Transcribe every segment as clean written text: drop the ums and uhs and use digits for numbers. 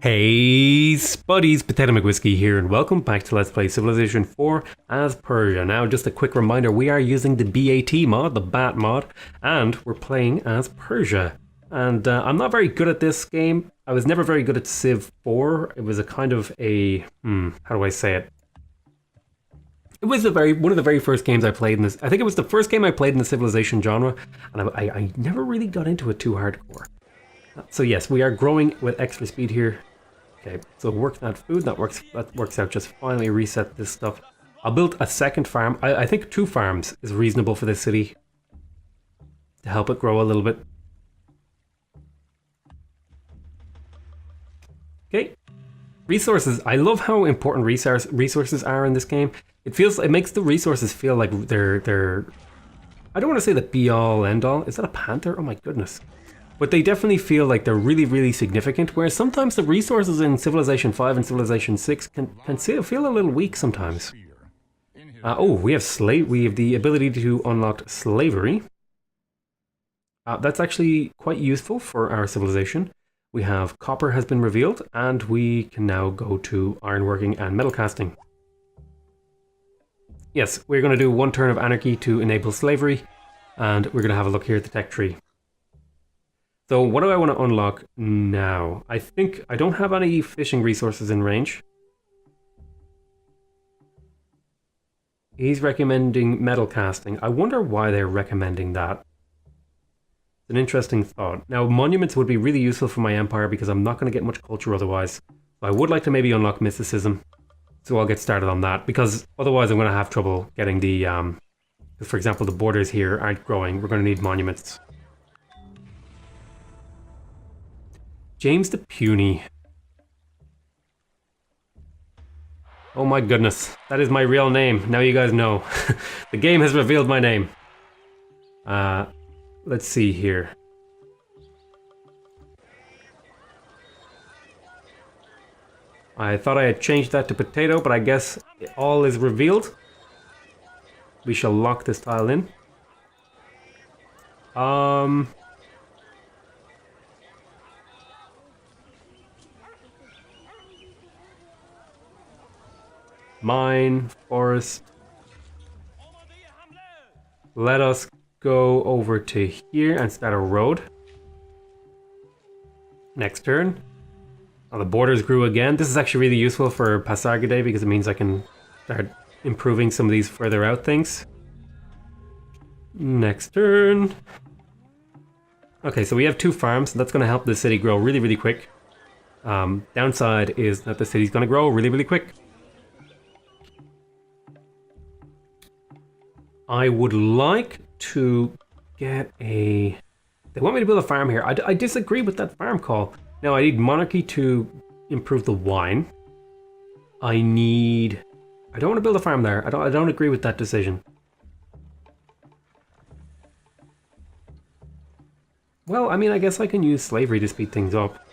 Hey spuddies, Potatomcwhiskey here, and welcome back to Let's Play Civilization 4 as Persia. Now, just a quick reminder, we are using the BAT mod, the BAT mod, and we're playing as Persia. And I'm not very good at this game. I was never very good at Civ4. It was a kind of a, how do I say it? It was one of the very first games I played in this. I think it was the first game I played in the Civilization genre, and I never really got into it too hardcore. So yes, we are growing with extra speed here. Okay, so work that food, that works out just fine. Let me reset this stuff. I'll build a second farm. I think 2 farms is reasonable for this city to help it grow a little bit. Okay, resources. I love how important resources are in this game. It makes the resources feel like they're I don't want to say the be all end all. Is that a panther? Oh my goodness. But they definitely feel like they're really, really significant, whereas sometimes the resources in Civilization 5 and Civilization 6 can feel a little weak sometimes. Oh, we have the ability to unlock slavery. That's actually quite useful for our civilization. We have copper has been revealed, and we can now go to ironworking and metal casting. Yes, we're going to do 1 turn of anarchy to enable slavery, and we're going to have a look here at the tech tree. So what do I want to unlock now? I think I don't have any fishing resources in range. He's recommending metal casting. I wonder why they're recommending that. It's an interesting thought. Now, monuments would be really useful for my empire because I'm not going to get much culture otherwise. I would like to maybe unlock mysticism. So I'll get started on that because otherwise I'm going to have trouble getting the... for example, the borders here aren't growing. We're going to need monuments. James the Puny. Oh my goodness, that is my real name. Now you guys know. The game has revealed my name. Let's see here. I thought I had changed that to potato, but I guess all is revealed. We shall lock this tile in. Mine, forest. Let us go over to here and start a road. Next turn. Oh, the borders grew again. This is actually really useful for Pasargadae because it means I can start improving some of these further out things. Next turn. Okay, so we have 2 farms. That's going to help the city grow really, really quick. Downside is that the city's going to grow really, really quick. I would like to get a... They want me to build a farm here. I disagree with that farm call. Now, I need monarchy to improve the wine. I don't want to build a farm there. I don't agree with that decision. Well, I mean, I guess I can use slavery to speed things up.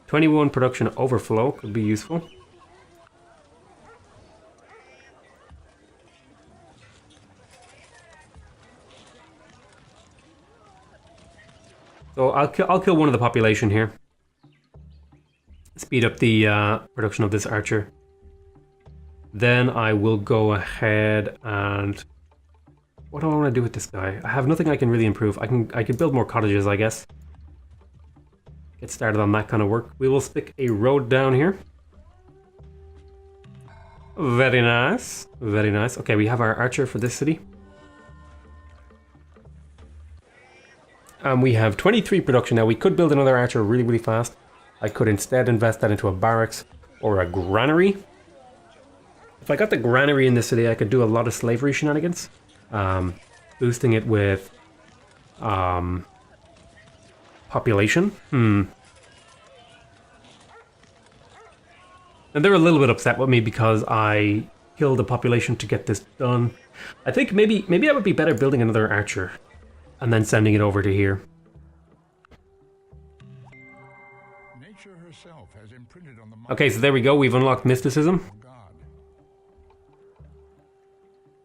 21 production overflow could be useful. So I'll kill one of the population here. Speed up the production of this archer. Then I will go ahead and... What do I want to do with this guy? I have nothing I can really improve. I can build more cottages, I guess. Get started on that kind of work. We will stick a road down here. Very nice. Very nice. Okay, we have our archer for this city. We have 23 production now. We could build another archer really, really fast. I could instead invest that into a barracks or a granary. If I got the granary in this city, I could do a lot of slavery shenanigans. Boosting it with population. And they're a little bit upset with me because I killed the population to get this done. I think maybe I would be better building another archer and then sending it over to here. Nature herself has imprinted on the... Okay, so there we go. We've unlocked mysticism.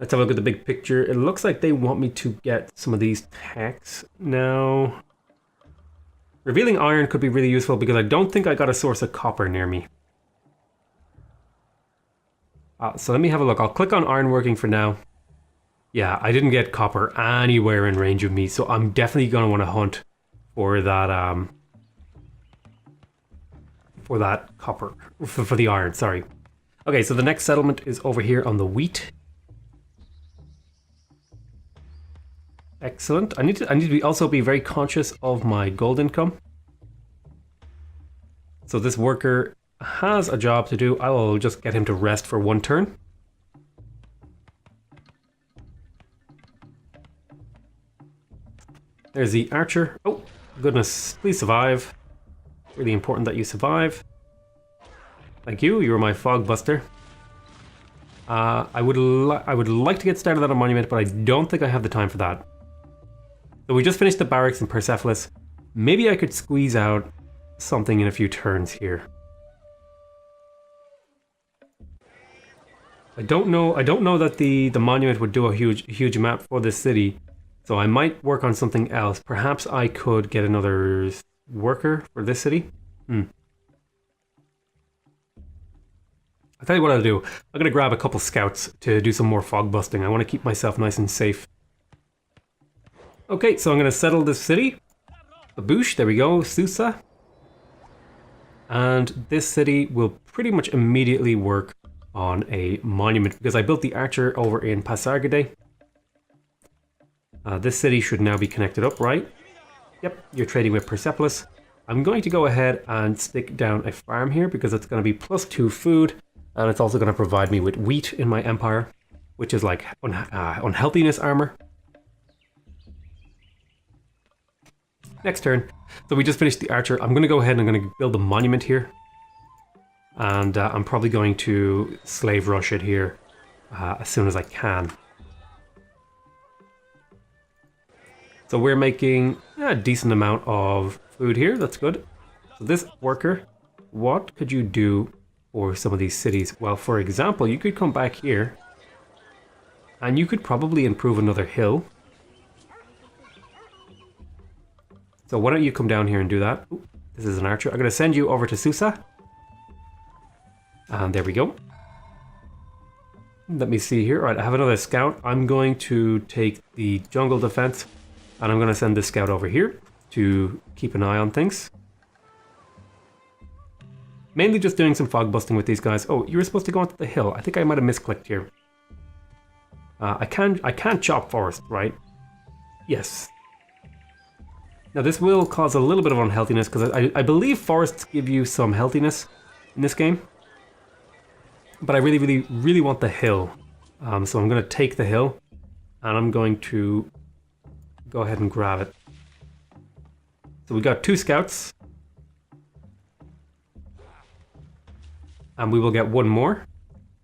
Let's have a look at the big picture. It looks like they want me to get some of these techs now. Revealing iron could be really useful because I don't think I got a source of copper near me. So let me have a look. I'll click on ironworking for now. Yeah, I didn't get copper anywhere in range of me, so I'm definitely going to want to hunt for that copper, for the iron, sorry. Okay, so the next settlement is over here on the wheat. Excellent. I need to also be very conscious of my gold income. So this worker has a job to do. I will just get him to rest for one turn. There's the archer. Oh, goodness. Please survive. Really important that you survive. Thank you. You were my fog buster. I would like to get started on a monument, but I don't think I have the time for that. So we just finished the barracks in Persepolis. Maybe I could squeeze out something in a few turns here. I don't know that the monument would do a huge amount for this city. So I might work on something else. Perhaps I could get another worker for this city. I'll tell you what I'll do. I'm gonna grab a couple scouts to do some more fog busting. I want to keep myself nice and safe. Okay, so I'm gonna settle this city. Babouche, there we go, Susa. And this city will pretty much immediately work on a monument because I built the archer over in Pasargadae. This city should now be connected up, right? Yep, you're trading with Persepolis. I'm going to go ahead and stick down a farm here because it's going to be +2 food, and it's also going to provide me with wheat in my empire, which is like unhealthiness armor. Next turn. So we just finished the archer. I'm going to go ahead and I'm going to build a monument here. And I'm probably going to slave rush it here as soon as I can. So we're making a decent amount of food here. That's good. So this worker, what could you do for some of these cities? Well, for example, you could come back here and you could probably improve another hill. So why don't you come down here and do that? Ooh, this is an archer. I'm going to send you over to Susa. And there we go. Let me see here. All right, I have another scout. I'm going to take the jungle defense. And I'm going to send this scout over here to keep an eye on things. Mainly just doing some fog busting with these guys. Oh, you were supposed to go onto the hill. I think I might have misclicked here. I can't chop forest, right? Yes. Now this will cause a little bit of unhealthiness because I believe forests give you some healthiness in this game. But I really want the hill. So I'm going to take the hill and I'm going to go ahead and grab it. So we got 2 scouts. And we will get 1 more.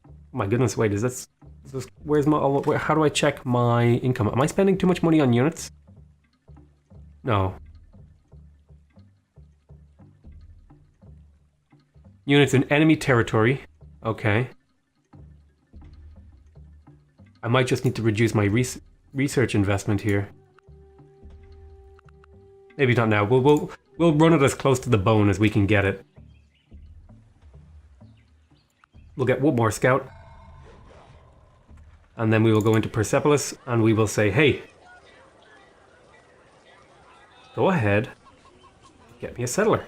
Oh my goodness, wait, is this where's my, how do I check my income? Am I spending too much money on units? No. Units in enemy territory. Okay. I might just need to reduce my research investment here. Maybe not now. We'll run it as close to the bone as we can get it. We'll get 1 more scout. And then we will go into Persepolis and we will say, hey, go ahead, get me a settler.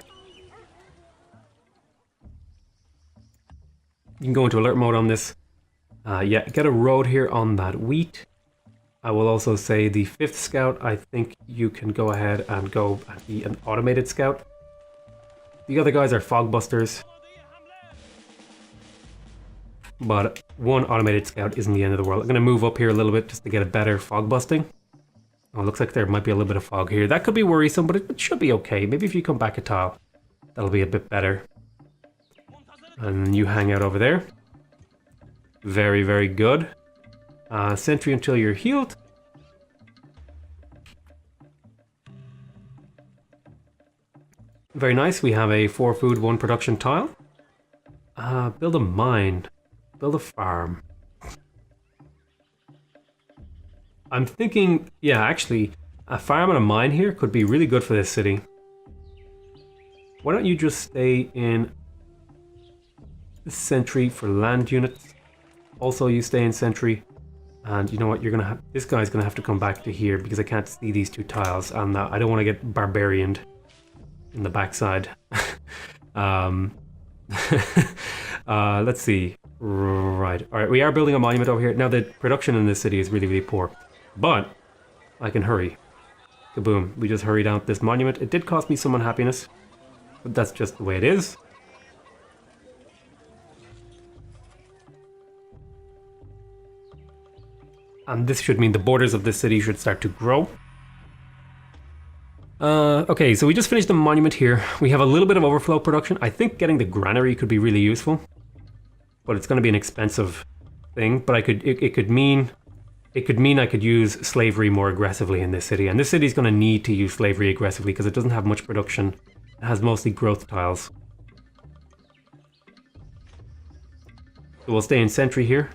You can go into alert mode on this. Yeah, get a road here on that wheat. I will also say the 5th scout, I think you can go ahead and go and be an automated scout. The other guys are fog busters. But 1 automated scout isn't the end of the world. I'm going to move up here a little bit just to get a better fog busting. Oh, it looks like there might be a little bit of fog here. That could be worrisome, but it should be okay. Maybe if you come back a tile, that'll be a bit better. And you hang out over there. Very, very good. Sentry until you're healed. Very nice. We have a 4 food, 1 production tile. Build a mine. Build a farm. I'm thinking, yeah, actually, a farm and a mine here could be really good for this city. Why don't you just stay in sentry for land units? Also, you stay in sentry. And you know what? You're gonna have this guy's gonna have to come back to here because I can't see these two tiles, and I don't want to get barbarianed in the backside. Let's see. Right. All right. We are building a monument over here now. The production in this city is really, really poor, but I can hurry. Kaboom! We just hurried out this monument. It did cost me some unhappiness, but that's just the way it is. And this should mean the borders of this city should start to grow. Okay, so we just finished the monument here. We have a little bit of overflow production. I think getting the granary could be really useful, but it's going to be an expensive thing. But it could mean I could use slavery more aggressively in this city, and this city is going to need to use slavery aggressively because it doesn't have much production. It has mostly growth tiles. So we'll stay in sentry here.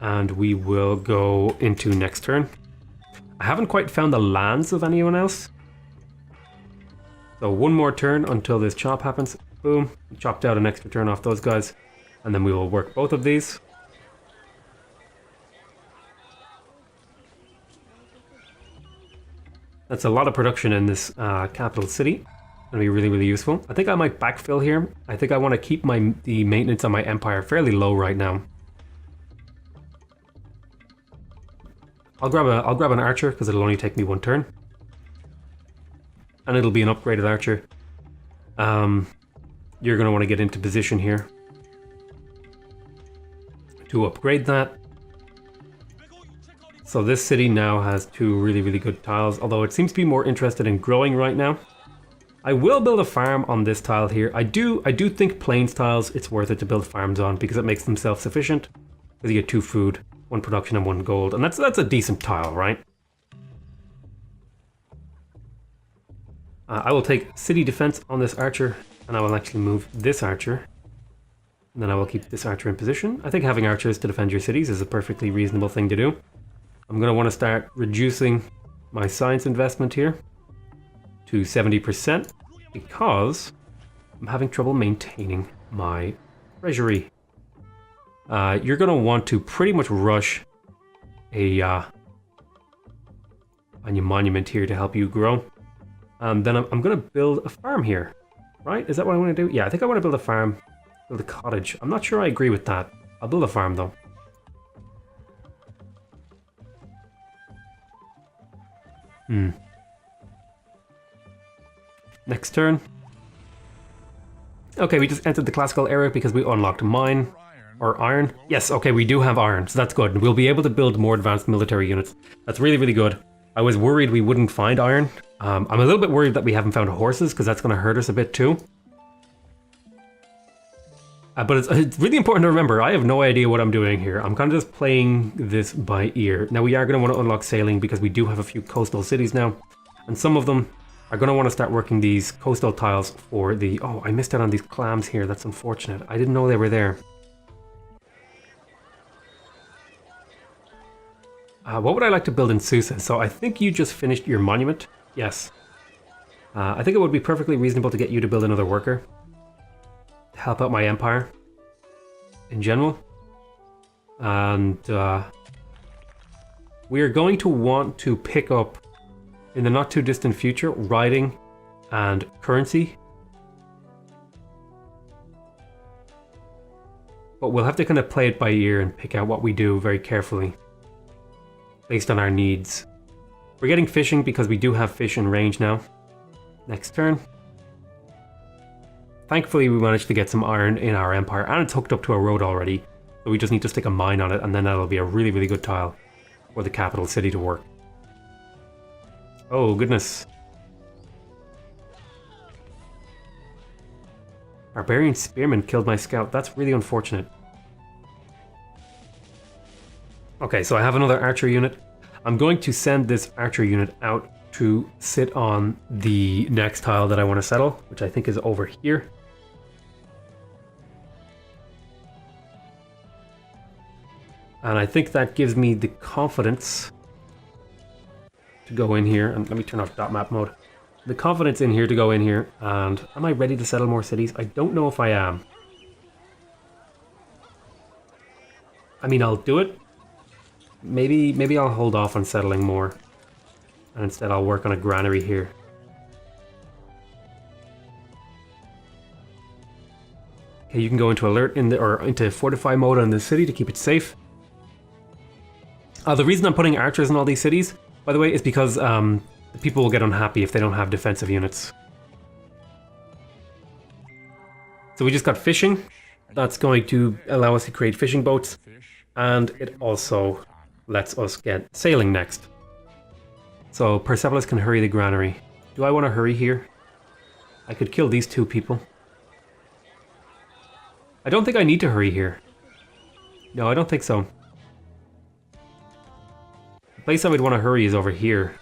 And we will go into next turn. I haven't quite found the lands of anyone else. So one more turn until this chop happens. Boom. Chopped out an extra turn off those guys. And then we will work both of these. That's a lot of production in this capital city. Gonna be really, really useful. I think I might backfill here. I think I want to keep the maintenance on my empire fairly low right now. I'll grab an archer because it'll only take me one turn, and it'll be an upgraded archer. You're going to want to get into position here to upgrade that. So this city now has two really, really good tiles, although it seems to be more interested in growing right now. I will build a farm on this tile here. I do think plains tiles, it's worth it to build farms on because it makes them self-sufficient. Because you get 2 food, 1 production and 1 gold, and that's a decent tile, right? I will take city defense on this archer, and I will actually move this archer. And then I will keep this archer in position. I think having archers to defend your cities is a perfectly reasonable thing to do. I'm going to want to start reducing my science investment here to 70% because I'm having trouble maintaining my treasury. You're going to want to pretty much rush a new monument here to help you grow. And then I'm going to build a farm here, right? Is that what I want to do? Yeah, I think I want to build a farm, build a cottage. I'm not sure I agree with that. I'll build a farm though. Next turn. Okay, we just entered the classical era because we unlocked mine. Or iron? Yes, okay, we do have iron, so that's good. We'll be able to build more advanced military units. That's really, really good. I was worried we wouldn't find iron. I'm a little bit worried that we haven't found horses, because that's going to hurt us a bit too. But it's really important to remember, I have no idea what I'm doing here. I'm kind of just playing this by ear. Now we are going to want to unlock sailing, because we do have a few coastal cities now. And some of them are going to want to start working these coastal tiles for the... Oh, I missed out on these clams here. That's unfortunate. I didn't know they were there. What would I like to build in Susa? So I think you just finished your monument. Yes. I think it would be perfectly reasonable to get you to build another worker. To help out my empire. In general. And we are going to want to pick up, in the not too distant future, writing and currency. But we'll have to kind of play it by ear and pick out what we do very carefully. Based on our needs. We're getting fishing because we do have fish in range now. Next turn. Thankfully we managed to get some iron in our empire, and it's hooked up to a road already. So we just need to stick a mine on it, and then that'll be a really, really good tile for the capital city to work. Oh goodness. Barbarian spearman killed my scout. That's really unfortunate. Okay, so I have another archer unit. I'm going to send this archer unit out to sit on the next tile that I want to settle, which I think is over here. And I think that gives me the confidence to go in here, and let me turn off dot map mode. the confidence in here to go in here. And am I ready to settle more cities? I don't know if I am. I mean, I'll do it. Maybe I'll hold off on settling more. And instead I'll work on a granary here. Okay, you can go into alert into fortify mode on the city to keep it safe. The reason I'm putting archers in all these cities, by the way, is because people will get unhappy if they don't have defensive units. So we just got fishing. That's going to allow us to create fishing boats. And it also lets us get sailing next. So Persepolis can hurry the granary. Do I want to hurry here? I could kill these two people. I don't think I need to hurry here. No, I don't think so. The place I would want to hurry is over here.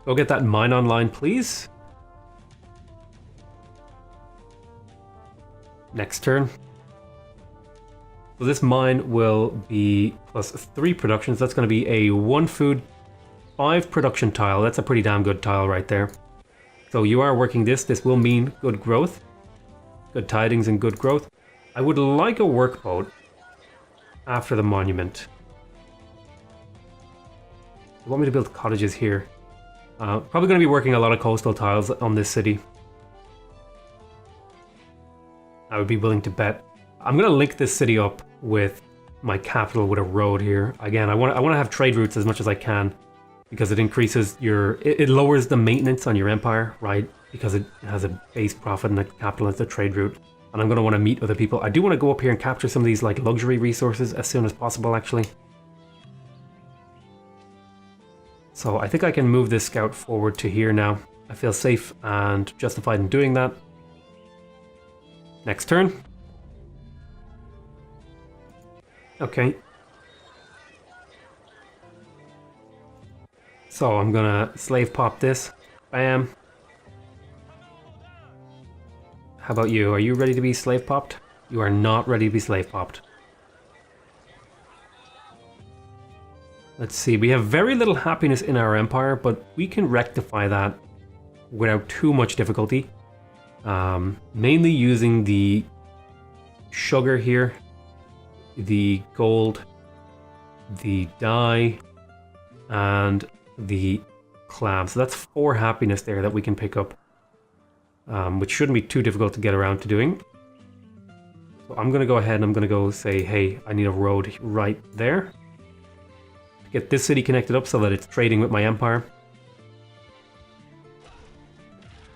Go get that mine online, please. Next turn. So this mine will be +3 productions. That's going to be a 1 food, 5 production tile. That's a pretty damn good tile right there. So you are working this. This will mean good growth. Good tidings and good growth. I would like a workboat after the monument. You want me to build cottages here? Probably going to be working a lot of coastal tiles on this city. I would be willing to bet. I'm going to link this city up with my capital with a road here. Again, I want to have trade routes as much as I can because it increases it lowers the maintenance on your empire, right? Because it has a base profit and a capital as a trade route. And I'm going to want to meet other people. I do want to go up here and capture some of these like luxury resources as soon as possible, actually. So I think I can move this scout forward to here now. I feel safe and justified in doing that. Next turn. Okay. So I'm gonna slave pop this. Bam. How about you? Are you ready to be slave popped? You are not ready to be slave popped. Let's see, we have very little happiness in our empire, but we can rectify that without too much difficulty. Mainly using the sugar here, the gold, the dye, and the clam. So that's 4 happiness there that we can pick up, which shouldn't be too difficult to get around to doing. So I'm going to go ahead and I'm going to go say, hey, I need a road right there. Get this city connected up so that it's trading with my empire.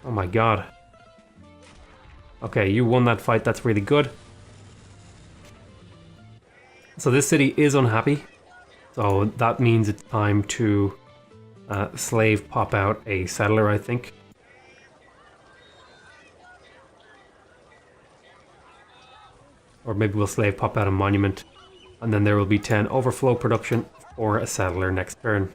Oh my god. Okay, you won that fight, that's really good. So this city is unhappy. So that means it's time to slave pop out a settler, I think. Or maybe we'll slave pop out a monument. And then there will be 10 overflow production for a settler next turn.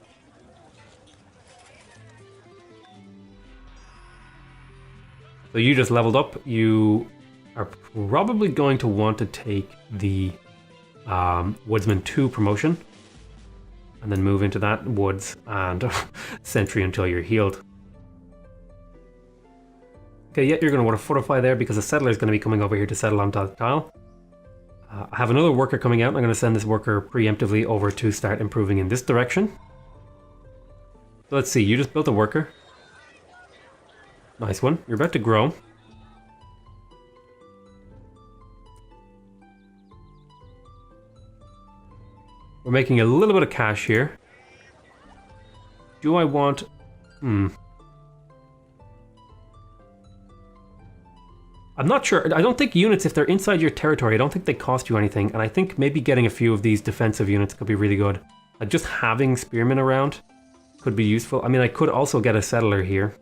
So you just leveled up. You are probably going to want to take the Woodsman 2 promotion. And then move into that woods and sentry until you're healed. Okay, yeah, you're going to want to fortify there because a settler is going to be coming over here to settle on that tile. I have another worker coming out. I'm going to send this worker preemptively over to start improving in this direction. So let's see, you just built a worker. Nice one. You're about to grow. We're making a little bit of cash here. Do I want... I'm not sure. I don't think units, if they're inside your territory, I don't think they cost you anything. And I think maybe getting a few of these defensive units could be really good. Like just having spearmen around could be useful. I mean, I could also get a settler here.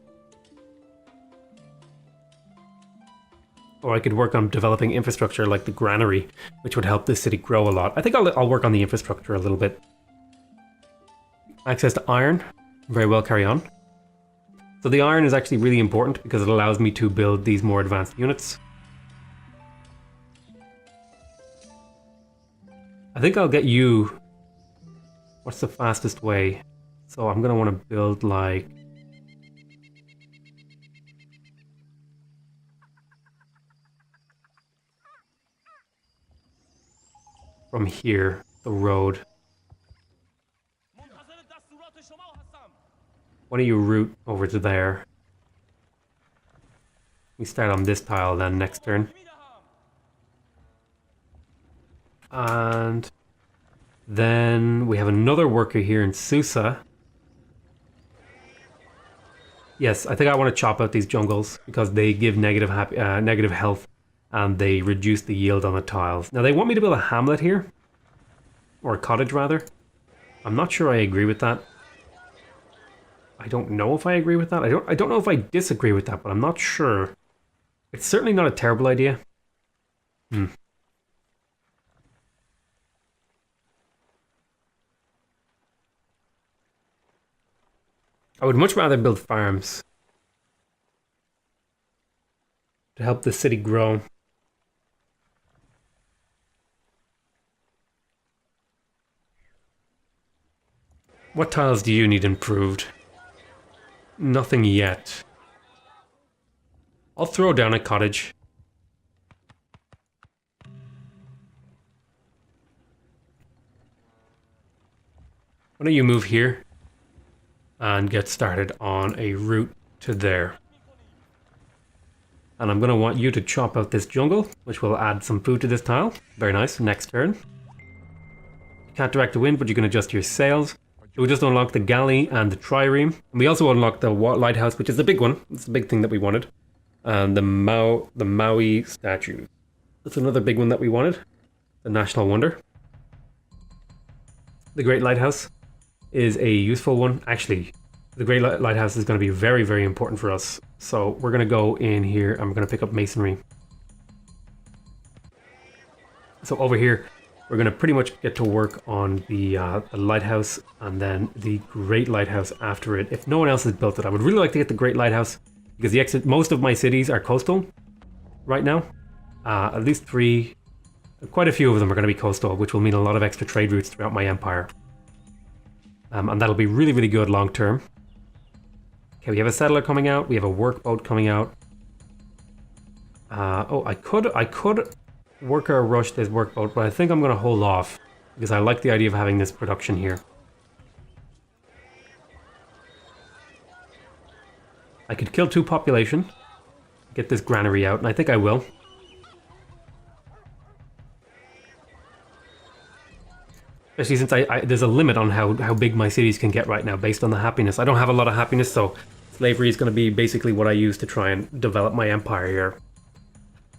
Or I could work on developing infrastructure like the granary, which would help this city grow a lot. I think I'll work on the infrastructure a little bit. Access to iron. Very well, carry on. So the iron is actually really important because it allows me to build these more advanced units. I think I'll get you What's the fastest way? So I'm gonna want to build like... from here, the road. Why don't you route over to there? We start on this tile then next turn. And then we have another worker here in Susa. Yes, I think I want to chop out these jungles because they give negative health and they reduce the yield on the tiles. Now they want me to build a hamlet here, or a cottage rather. I'm not sure I agree with that. I don't know if I agree with that. I don't know if I disagree with that, but I'm not sure. It's certainly not a terrible idea. I would much rather build farms to help the city grow. What tiles do you need improved? Nothing yet. I'll throw down a cottage. Why don't you move here and get started on a route to there. And I'm going to want you to chop out this jungle, which will add some food to this tile. Very nice. Next turn. You can't direct the wind, but you can adjust your sails. So we just unlocked the galley and the trireme. And we also unlocked the lighthouse, which is the big one. It's the big thing that we wanted. And the Maui statue. That's another big one that we wanted. The national wonder. The Great Lighthouse is a useful one. Actually, the Great Lighthouse is going to be very, very important for us. So we're going to go in here and we're going to pick up masonry. So over here, we're going to pretty much get to work on the lighthouse and then the Great Lighthouse after it. If no one else has built it, I would really like to get the Great Lighthouse because most of my cities are coastal right now. At least three, quite a few of them are going to be coastal, which will mean a lot of extra trade routes throughout my empire. And that'll be really, really good long term. Okay, we have a settler coming out. We have a workboat coming out. Oh, I could worker rush this workboat, but I think I'm going to hold off because I like the idea of having this production here. I could kill 2 population, get this granary out, and I think I will. Especially since there's a limit on how big my cities can get right now based on the happiness. I don't have a lot of happiness, so slavery is going to be basically what I use to try and develop my empire here.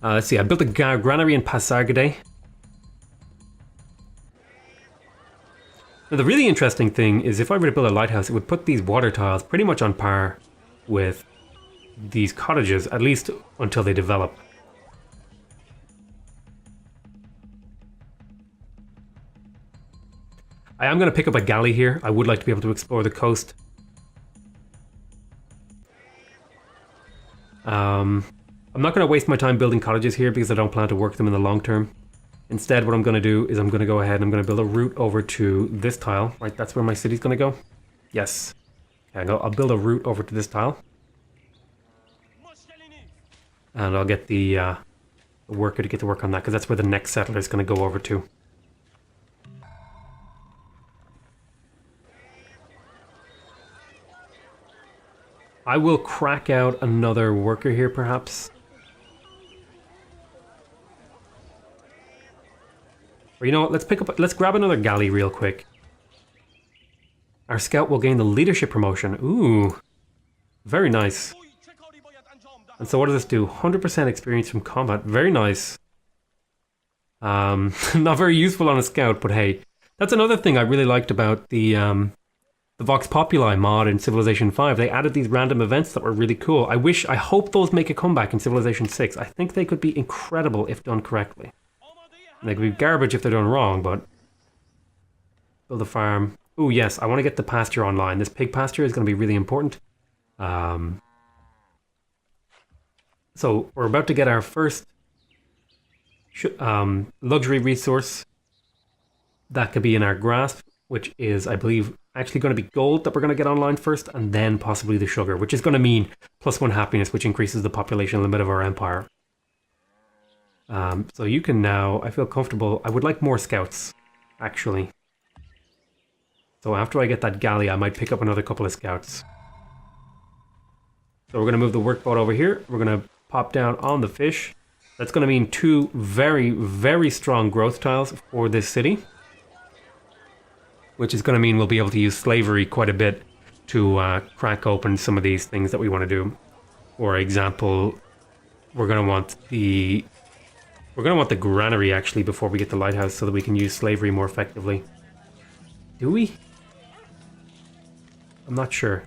Let's see, I built a granary in Pasargadae. Now the really interesting thing is if I were to build a lighthouse, it would put these water tiles pretty much on par with these cottages, at least until they develop. I am going to pick up a galley here. I would like to be able to explore the coast. I'm not going to waste my time building cottages here because I don't plan to work them in the long term. Instead, what I'm going to do is I'm going to go ahead and I'm going to build a route over to this tile. Right, that's where my city's going to go. Yes. Okay, I'll build a route over to this tile. And I'll get the worker to get to work on that because that's where the next settler is going to go over to. I will crack out another worker here, perhaps. Or you know what, let's grab another galley real quick. Our scout will gain the leadership promotion. Ooh, very nice. And so what does this do? 100% experience from combat, very nice. Not very useful on a scout, but hey. That's another thing I really liked about the Vox Populi mod in Civilization 5, they added these random events that were really cool. I hope those make a comeback in Civilization 6. I think they could be incredible if done correctly. And they could be garbage if they're done wrong, but... build a farm. Ooh, yes, I want to get the pasture online. This pig pasture is going to be really important. So, we're about to get our first luxury resource that could be in our grasp. which is, I believe, actually going to be gold that we're going to get online first, and then possibly the sugar, which is going to mean +1 happiness, which increases the population limit of our empire. So you can now, I feel comfortable. I would like more scouts, actually. So after I get that galley, I might pick up another couple of scouts. So we're going to move the workboat over here. We're going to pop down on the fish. That's going to mean 2 very, very strong growth tiles for this city. Which is going to mean we'll be able to use slavery quite a bit to crack open some of these things that we want to do. For example, we're going to want the granary actually before we get the lighthouse so that we can use slavery more effectively. Do we? I'm not sure.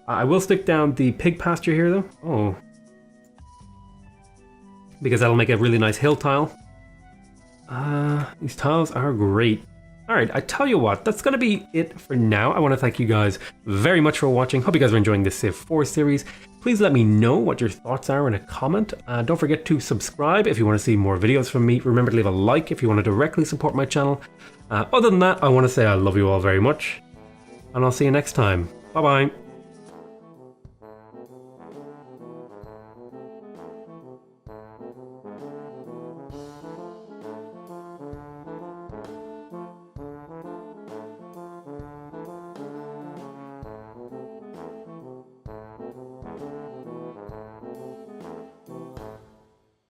I will stick down the pig pasture here though. Oh. Because that'll make a really nice hill tile. These tiles are great. Alright, I tell you what, that's going to be it for now. I want to thank you guys very much for watching. Hope you guys are enjoying this Civ 4 series. Please let me know what your thoughts are in a comment. Don't forget to subscribe if you want to see more videos from me. Remember to leave a like if you want to directly support my channel. Other than that, I want to say I love you all very much. And I'll see you next time. Bye bye.